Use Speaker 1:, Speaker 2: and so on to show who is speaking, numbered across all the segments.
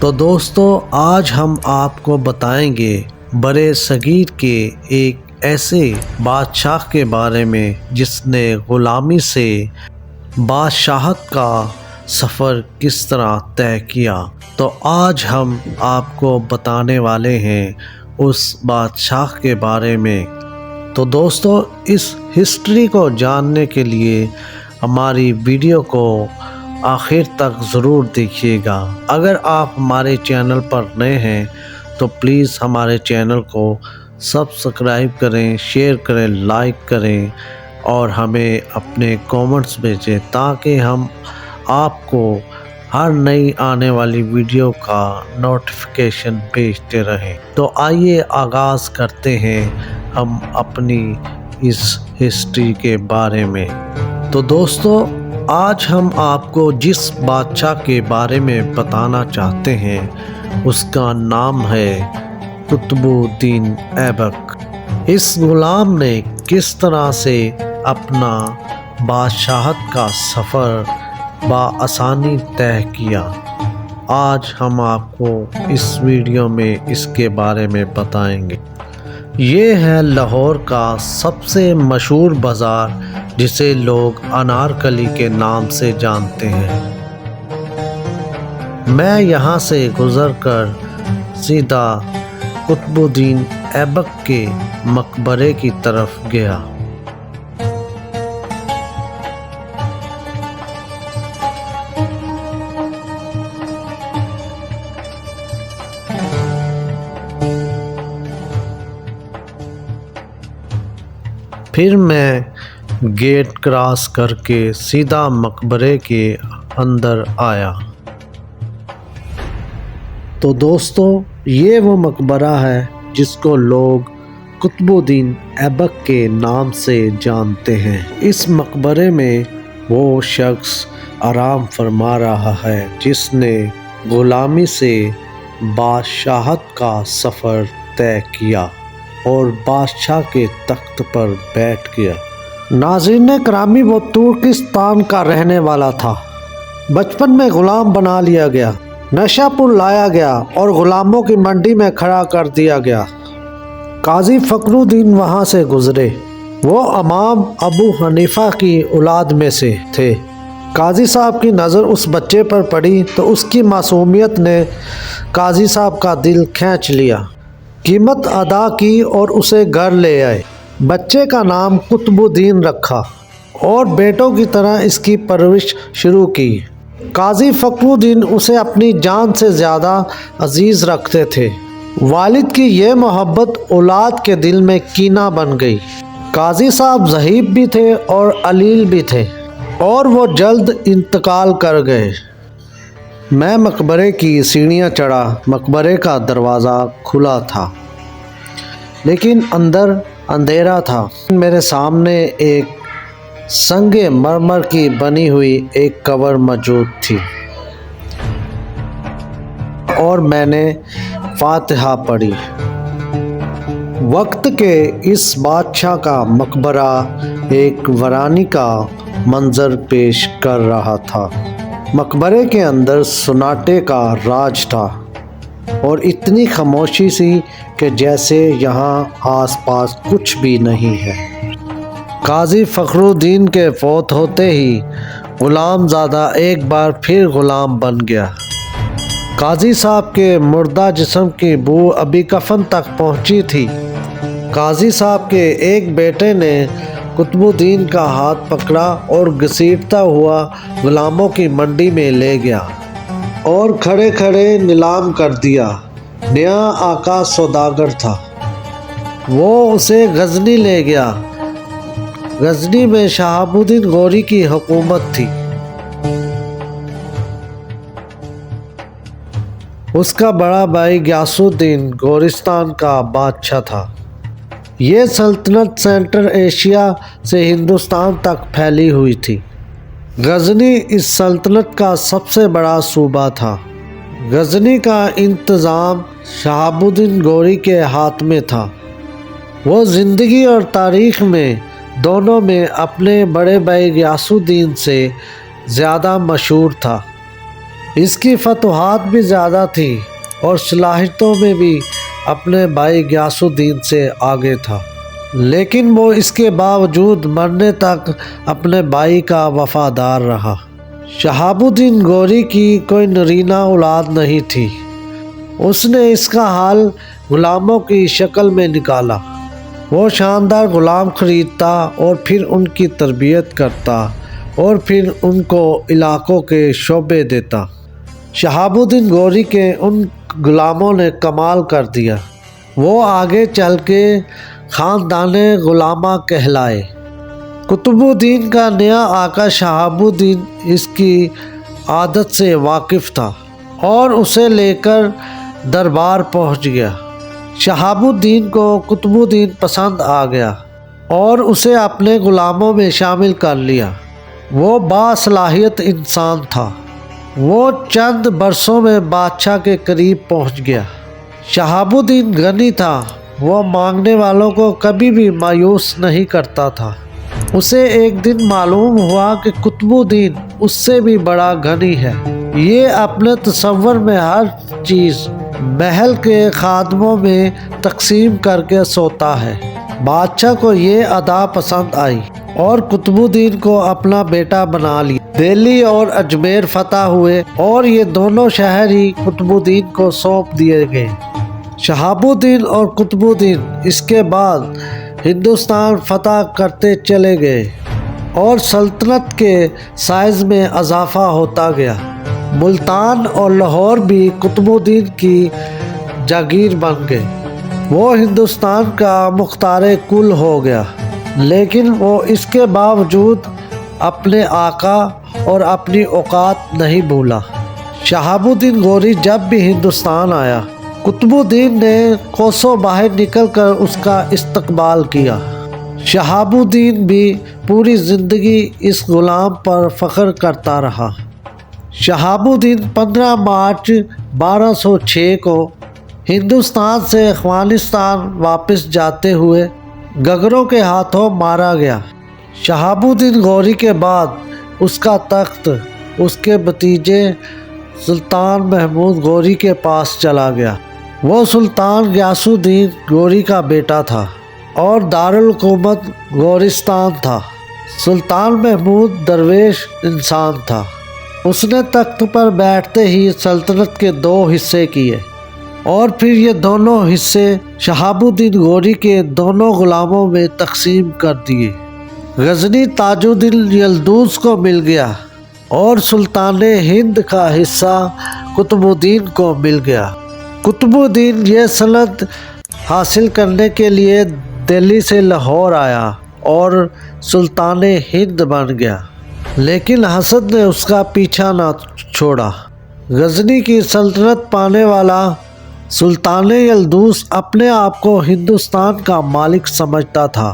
Speaker 1: تو دوستو آج ہم آپ کو بتائیں گے برے صغیر کے ایک ایسے بادشاہ کے بارے میں جس نے غلامی سے بادشاہت کا سفر کس طرح طے کیا۔ تو آج ہم آپ کو بتانے والے ہیں اس بادشاہ کے بارے میں۔ تو دوستو اس ہسٹری کو جاننے کے لیے ہماری ویڈیو کو آخر تک ضرور دیکھیے گا۔ اگر آپ ہمارے چینل پر نئے ہیں تو پلیز ہمارے چینل کو سبسکرائب کریں، شیئر کریں، لائک کریں اور ہمیں اپنے کامنٹس بھیجیں تاکہ ہم آپ کو ہر نئی آنے والی ویڈیو کا نوٹیفیکیشن بھیجتے رہیں۔ تو آئیے آغاز کرتے ہیں ہم اپنی اس ہسٹری کے بارے میں۔ تو دوستو آج ہم آپ کو جس بادشاہ کے بارے میں بتانا چاہتے ہیں اس کا نام ہے قطب الدین ایبک۔ اس غلام نے کس طرح سے اپنا بادشاہت کا سفر بآسانی طے کیا، آج ہم آپ کو اس ویڈیو میں اس کے بارے میں بتائیں گے۔ یہ ہے لاہور کا سب سے مشہور بازار جسے لوگ انارکلی کے نام سے جانتے ہیں۔ میں یہاں سے گزر کر سیدھا قطب الدین ایبک کے مقبرے کی طرف گیا۔ پھر میں گیٹ کراس کر کے سیدھا مقبرے کے اندر آیا۔ تو دوستو یہ وہ مقبرہ ہے جس کو لوگ قطب الدین ایبک کے نام سے جانتے ہیں۔ اس مقبرے میں وہ شخص آرام فرما رہا ہے جس نے غلامی سے بادشاہت کا سفر طے کیا اور بادشاہ کے تخت پر بیٹھ گیا۔ ناظرین کرامی، وہ ترکستان کا رہنے والا تھا۔ بچپن میں غلام بنا لیا گیا، نشہ پور لایا گیا اور غلاموں کی منڈی میں کھڑا کر دیا گیا۔ قاضی فخر الدین وہاں سے گزرے۔ وہ امام ابو حنیفہ کی اولاد میں سے تھے۔ قاضی صاحب کی نظر اس بچے پر پڑی تو اس کی معصومیت نے قاضی صاحب کا دل کھینچ لیا۔ قیمت ادا کی اور اسے گھر لے آئے۔ بچے کا نام قطب الدین رکھا اور بیٹوں کی طرح اس کی پرورش شروع کی۔ قاضی فخر الدین اسے اپنی جان سے زیادہ عزیز رکھتے تھے۔ والد کی یہ محبت اولاد کے دل میں کینہ بن گئی۔ قاضی صاحب ضعیف بھی تھے اور علیل بھی تھے اور وہ جلد انتقال کر گئے۔ میں مقبرے کی سیڑھیاں چڑھا۔ مقبرے کا دروازہ کھلا تھا لیکن اندر اندھیرا تھا۔ میرے سامنے ایک سنگ مرمر کی بنی ہوئی ایک قبر موجود تھی اور میں نے فاتحہ پڑھی۔ وقت کے اس بادشاہ کا مقبرہ ایک ویرانی کا منظر پیش کر رہا تھا۔ مقبرے کے اندر سناٹے کا راج تھا اور اتنی خاموشی سی کہ جیسے یہاں آس پاس کچھ بھی نہیں ہے۔ قاضی فخر الدین کے فوت ہوتے ہی غلام زادہ ایک بار پھر غلام بن گیا۔ قاضی صاحب کے مردہ جسم کی بو ابھی کفن تک پہنچی تھی۔ قاضی صاحب کے ایک بیٹے نے قطب الدین کا ہاتھ پکڑا اور گھسیٹتا ہوا غلاموں کی منڈی میں لے گیا اور کھڑے کھڑے نیلام کر دیا۔ نیا آقا سوداگر تھا، وہ اسے غزنی لے گیا۔ غزنی میں شہاب الدین غوری کی حکومت تھی۔ اس کا بڑا بھائی غیاث الدین گورستان کا بادشاہ تھا۔ یہ سلطنت سینٹرل ایشیا سے ہندوستان تک پھیلی ہوئی تھی۔ غزنی اس سلطنت کا سب سے بڑا صوبہ تھا۔ غزنی کا انتظام شہاب الدین غوری کے ہاتھ میں تھا۔ وہ زندگی اور تاریخ میں دونوں میں اپنے بڑے بھائی غیاث الدین سے زیادہ مشہور تھا۔ اس کی فتوحات بھی زیادہ تھیں اور صلاحیتوں میں بھی اپنے بھائی غیاث الدین سے آگے تھا، لیکن وہ اس کے باوجود مرنے تک اپنے بھائی کا وفادار رہا۔ شہاب الدین غوری کی کوئی نرینہ اولاد نہیں تھی۔ اس نے اس کا حال غلاموں کی شکل میں نکالا۔ وہ شاندار غلام خریدتا اور پھر ان کی تربیت کرتا اور پھر ان کو علاقوں کے شعبے دیتا۔ شہاب الدین غوری کے ان غلاموں نے کمال کر دیا۔ وہ آگے چل کے خاندان غلامہ کہلائے۔ قطب الدین کا نیا آقا شہاب الدین اس کی عادت سے واقف تھا اور اسے لے کر دربار پہنچ گیا۔ شہاب الدین کو قطب الدین پسند آ گیا اور اسے اپنے غلاموں میں شامل کر لیا۔ وہ باصلاحیت انسان تھا۔ وہ چند برسوں میں بادشاہ کے قریب پہنچ گیا۔ شہاب الدین غنی تھا۔ وہ مانگنے والوں کو کبھی بھی مایوس نہیں کرتا تھا۔ اسے ایک دن معلوم ہوا کہ قطب الدین اس سے بھی بڑا غنی ہے۔ یہ اپنے تصور میں ہر چیز محل کے خادموں میں تقسیم کر کے سوتا ہے۔ بادشاہ کو یہ ادا پسند آئی اور قطب الدین کو اپنا بیٹا بنا لیا۔ دہلی اور اجمیر فتح ہوئے اور یہ دونوں شہر ہی قطب الدین کو سونپ دیے گئے۔ شہاب الدین اور قطب الدین اس کے بعد ہندوستان فتح کرتے چلے گئے اور سلطنت کے سائز میں اضافہ ہوتا گیا۔ ملتان اور لاہور بھی قطب الدین کی جاگیر بن گئے۔ وہ ہندوستان کا مختار کل ہو گیا، لیکن وہ اس کے باوجود اپنے آقا اور اپنی اوقات نہیں بھولا۔ شہاب الدین غوری جب بھی ہندوستان آیا، قطب الدین نے کوسوں باہر نکل کر اس کا استقبال کیا۔ شہاب الدین بھی پوری زندگی اس غلام پر فخر کرتا رہا۔ شہاب الدین 15 مارچ 1206 کو ہندوستان سے افغانستان واپس جاتے ہوئے گگروں کے ہاتھوں مارا گیا۔ شہاب الدین غوری کے بعد اس کا تخت اس کے بھتیجے سلطان محمود غوری کے پاس چلا گیا۔ وہ سلطان غیاث الدین غوری کا بیٹا تھا اور دارالحکومت غورستان تھا۔ سلطان محمود درویش انسان تھا۔ اس نے تخت پر بیٹھتے ہی سلطنت کے 2 حصے کیے اور پھر یہ دونوں حصے شہاب الدین غوری کے دونوں غلاموں میں تقسیم کر دیے۔ غزنی تاج الدین یلدوز کو مل گیا اور سلطان ہند کا حصہ قطب الدین کو مل گیا۔ قطب الدین یہ سند حاصل کرنے کے لیے دہلی سے لاہور آیا اور سلطان ہند بن گیا، لیکن حسد نے اس کا پیچھا نہ چھوڑا۔ غزنی کی سلطنت پانے والا سلطان یلدوز اپنے آپ کو ہندوستان کا مالک سمجھتا تھا۔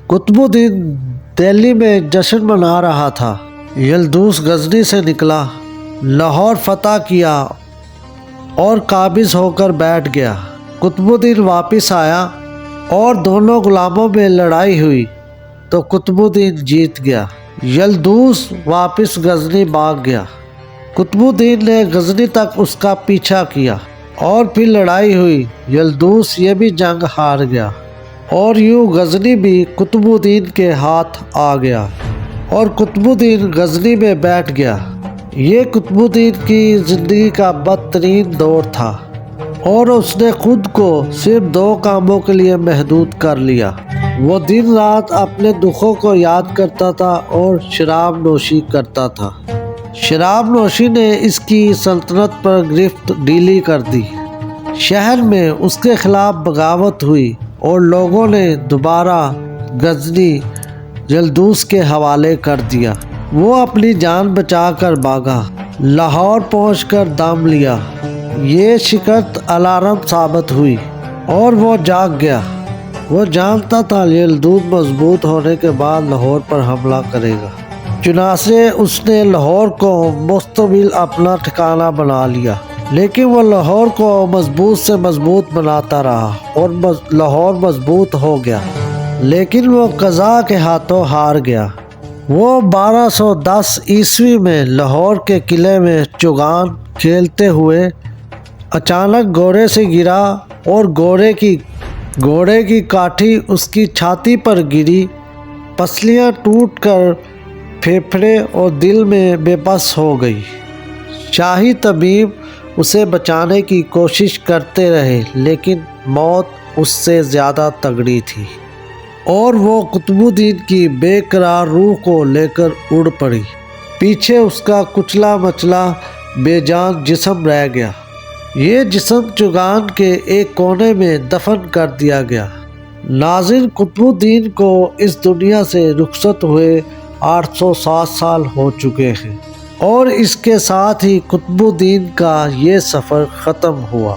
Speaker 1: قطب الدین دہلی میں جشن منا رہا تھا۔ یلدوز غزنی سے نکلا، لاہور فتح کیا اور قابض ہو کر بیٹھ گیا۔ قطب الدین واپس آیا اور دونوں غلاموں میں لڑائی ہوئی تو قطب الدین جیت گیا۔ یلدوز واپس غزنی بھاگ گیا۔ قطب الدین نے غزنی تک اس کا پیچھا کیا اور پھر لڑائی ہوئی۔ یلدوز یہ بھی جنگ ہار گیا اور یوں غزنی بھی قطب الدین کے ہاتھ آ گیا اور قطب الدین غزنی میں بیٹھ گیا۔ یہ قطب الدین کی زندگی کا بدترین دور تھا اور اس نے خود کو صرف 2 کاموں کے لیے محدود کر لیا۔ وہ دن رات اپنے دکھوں کو یاد کرتا تھا اور شراب نوشی کرتا تھا۔ شراب نوشی نے اس کی سلطنت پر گرفت ڈھیلی کر دی۔ شہر میں اس کے خلاف بغاوت ہوئی اور لوگوں نے دوبارہ غزنی یلدوز کے حوالے کر دیا۔ وہ اپنی جان بچا کر بھاگا، لاہور پہنچ کر دم لیا۔ یہ شکست الارم ثابت ہوئی اور وہ جاگ گیا۔ وہ جانتا تھا یلدوز مضبوط ہونے کے بعد لاہور پر حملہ کرے گا، چنانچہ اس نے لاہور کو مستقبل اپنا ٹھکانہ بنا لیا، لیکن وہ لاہور کو مضبوط سے مضبوط بناتا رہا اور لاہور مضبوط ہو گیا، لیکن وہ قضا کے ہاتھوں ہار گیا۔ وہ 1210 عیسوی میں لاہور کے قلعے میں چوگان کھیلتے ہوئے اچانک گھوڑے سے گرا اور گھوڑے کی کاٹھی اس کی چھاتی پر گری، پسلیاں ٹوٹ کر پھیپھڑے اور دل میں بے بس ہو گئی۔ شاہی طبیب اسے بچانے کی کوشش کرتے رہے لیکن موت اس سے زیادہ تگڑی تھی اور وہ قطب الدین کی بے قرار روح کو لے کر اڑ پڑی۔ پیچھے اس کا کچلا مچلا بے جان جسم رہ گیا۔ یہ جسم چوگان کے ایک کونے میں دفن کر دیا گیا۔ ناظرین، قطب الدین کو اس دنیا سے رخصت ہوئے 807 سال ہو چکے ہیں اور اس کے ساتھ ہی قطب الدین کا یہ سفر ختم ہوا۔